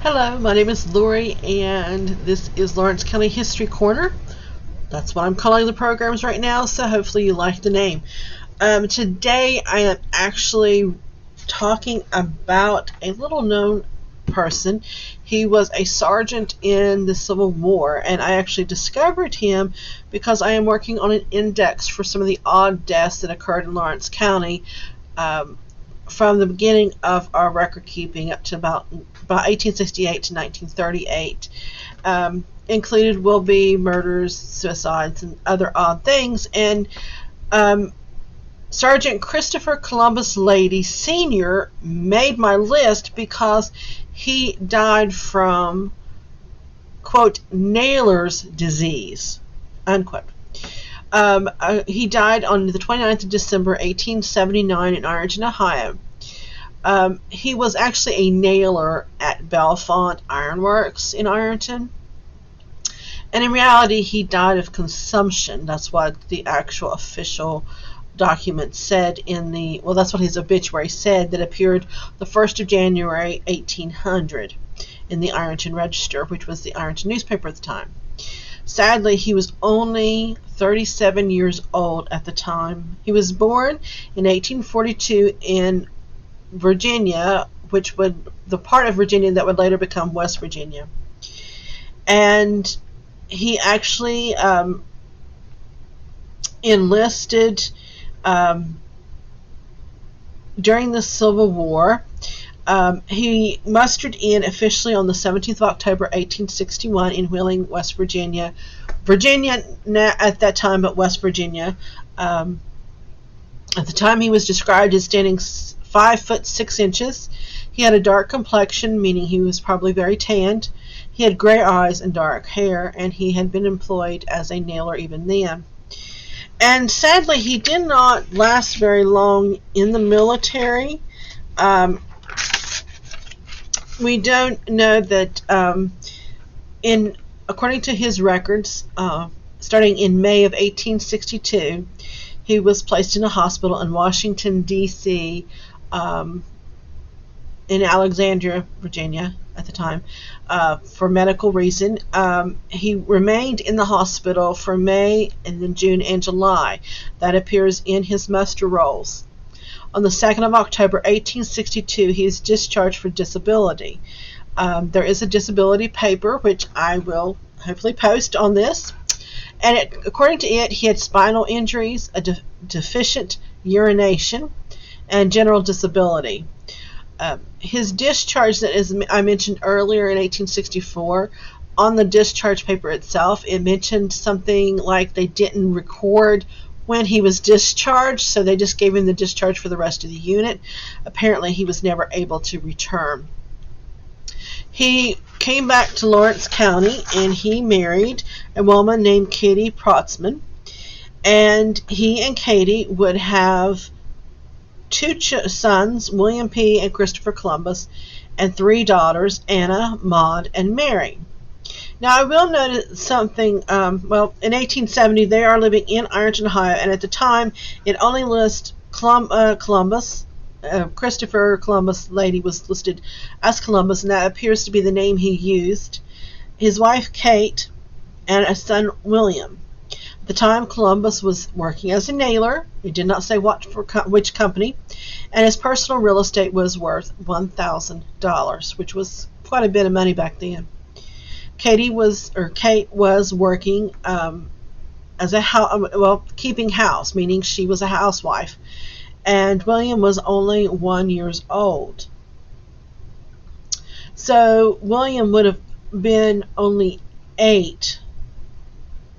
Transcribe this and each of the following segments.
Hello, my name is Lori, and this is Lawrence County History Corner. That's what I'm calling the programs right now, so hopefully you like the name. Today I am actually talking about a little known person. He was a sergeant in the Civil War, and I actually discovered him because I am working on an index for some of the odd deaths that occurred in Lawrence County from the beginning of our record keeping up to about 1868 to 1938. Included will be murders, suicides, and other odd things. And Sergeant Christoper Columbus Lady Sr. made my list because he died from, quote, Naylor's disease, unquote. He died on the 29th of December, 1879 in Ironton, Ohio. He was actually a nailer at Bellefonte Ironworks in Ironton. And in reality, he died of consumption. That's what the actual official document said that's what his obituary said, that appeared the 1st of January, 1800 in the Ironton Register, which was the Ironton newspaper at the time. Sadly, he was only 37 years old at the time. He was born in 1842 in Virginia, which would the part of Virginia that would later become West Virginia. And he actually enlisted during the Civil War. He mustered in officially on the 17th of October, 1861 in Wheeling, West Virginia. Virginia at that time, but West Virginia. At the time, he was described as standing 5 foot 6 inches. He had a dark complexion, meaning he was probably very tanned. He had gray eyes and dark hair, and he had been employed as a nailer even then. And sadly, he did not last very long in the military. We don't know that according to his records, starting in May of 1862, he was placed in a hospital in Washington, D.C., in Alexandria, Virginia at the time, for medical reason. He remained in the hospital for May and then June and July. That appears in his muster rolls. On the 2nd of October, 1862, he is discharged for disability. There is a disability paper, which I will hopefully post on this. And according to it, he had spinal injuries, a deficient urination, and general disability. His discharge, I mentioned earlier in 1864, on the discharge paper itself, it mentioned something like they didn't record when he was discharged, so they just gave him the discharge for the rest of the unit. Apparently, he was never able to return. He came back to Lawrence County, and he married a woman named Katie Protzman, and he and Katie would have 2 sons, William P. and Christoper Columbus, and 3 daughters, Anna, Maud, and Mary. Now, I will note something. In 1870, they are living in Ironton, Ohio, and at the time, it only lists Columbus. Christoper Columbus Lady was listed as Columbus, and that appears to be the name he used. His wife, Kate, and a son, William. At the time, Columbus was working as a nailer. He did not say which company, and his personal real estate was worth $1,000, which was quite a bit of money back then. Kate was working as keeping house, meaning she was a housewife, and William was only 1 year old. So William would have been only 8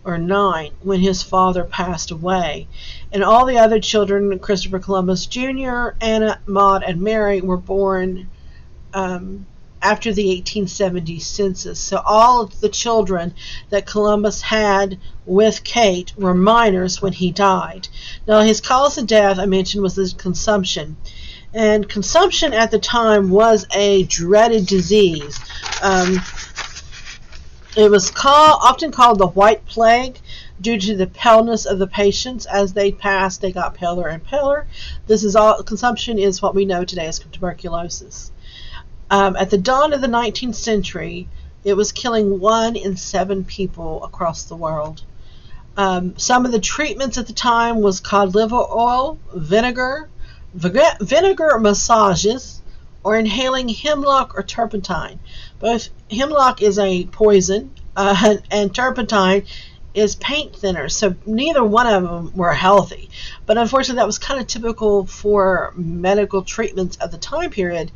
or 9 when his father passed away, and all the other children, Christoper Columbus Jr., Anna, Maud, and Mary, were born after the 1870 census. So all of the children that Columbus had with Kate were minors when he died. Now, his cause of death, I mentioned, was his consumption. And consumption at the time was a dreaded disease. It was often called the White Plague due to the paleness of the patients. As they passed, they got paler and paler. Consumption is what we know today as tuberculosis. At the dawn of the 19th century, it was killing 1 in 7 people across the world. Some of the treatments at the time was cod liver oil, vinegar massages, or inhaling hemlock or turpentine. Both hemlock is a poison, and turpentine is paint thinner, so neither one of them were healthy. But unfortunately, that was kind of typical for medical treatments of the time period.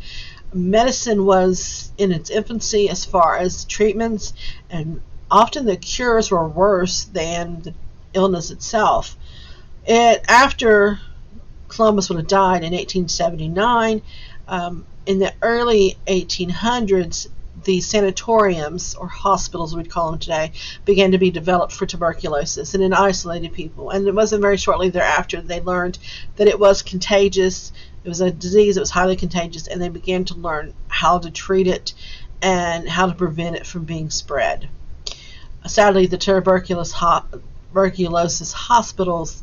Medicine was in its infancy as far as treatments, and often the cures were worse than the illness itself. After Columbus would have died in 1879, in the early 1800s, the sanatoriums, or hospitals we'd call them today, began to be developed for tuberculosis and in isolated people. And it wasn't very shortly thereafter they learned that it was contagious. It was a disease that was highly contagious, and they began to learn how to treat it and how to prevent it from being spread. Sadly, the tuberculosis hospitals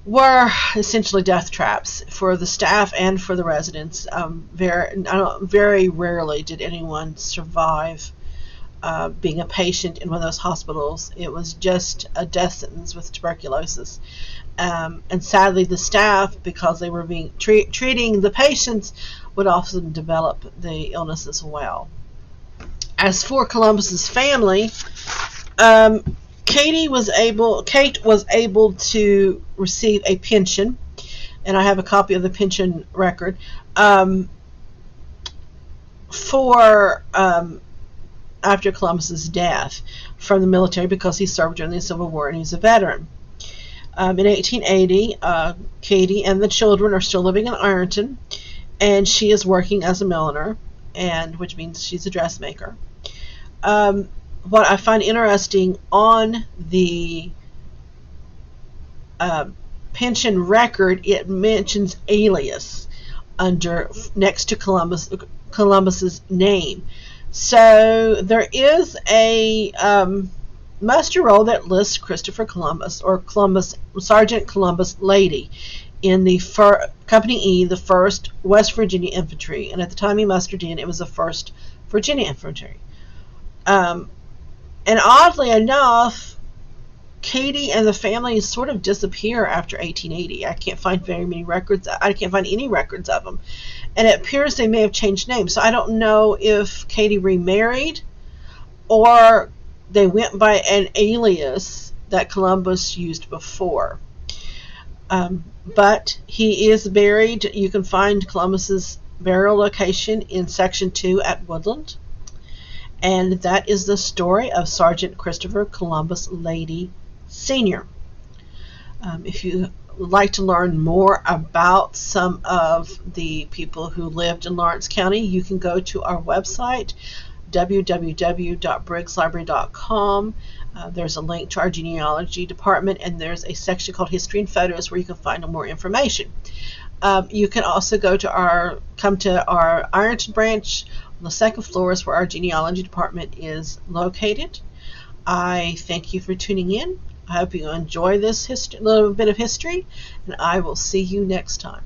were essentially death traps for the staff and for the residents. Very rarely did anyone survive being a patient in one of those hospitals. It was just a death sentence with tuberculosis. And sadly, the staff, because they were treating the patients, would often develop the illness as well. As for Columbus's family, Kate was able to receive a pension, and I have a copy of the pension record for after Columbus's death from the military, because he served during the Civil War and he's a veteran. In 1880, Katie and the children are still living in Ironton, and she is working as a milliner, which means she's a dressmaker. What I find interesting on the pension record, it mentions alias next to Columbus's name. So there is a muster roll that lists Christopher Columbus, or Sergeant Columbus Lady, in the Company E, the 1st West Virginia Infantry, and at the time he mustered in, it was the 1st Virginia Infantry. And oddly enough, Katie and the family sort of disappear after 1880. I can't find very many records. I can't find any records of them. And it appears they may have changed names. So I don't know if Katie remarried or they went by an alias that Columbus used before. But he is buried. You can find Columbus's burial location in Section 2 at Woodland. And that is the story of Sergeant Christopher Columbus Lady Sr. If you would like to learn more about some of the people who lived in Lawrence County, you can go to our website, www.briggslibrary.com. There's a link to our genealogy department, and there's a section called History and Photos where you can find more information. You can also come to our Ironton branch. On the 2nd floor is where our genealogy department is located. I thank you for tuning in. I hope you enjoy this little bit of history, and I will see you next time.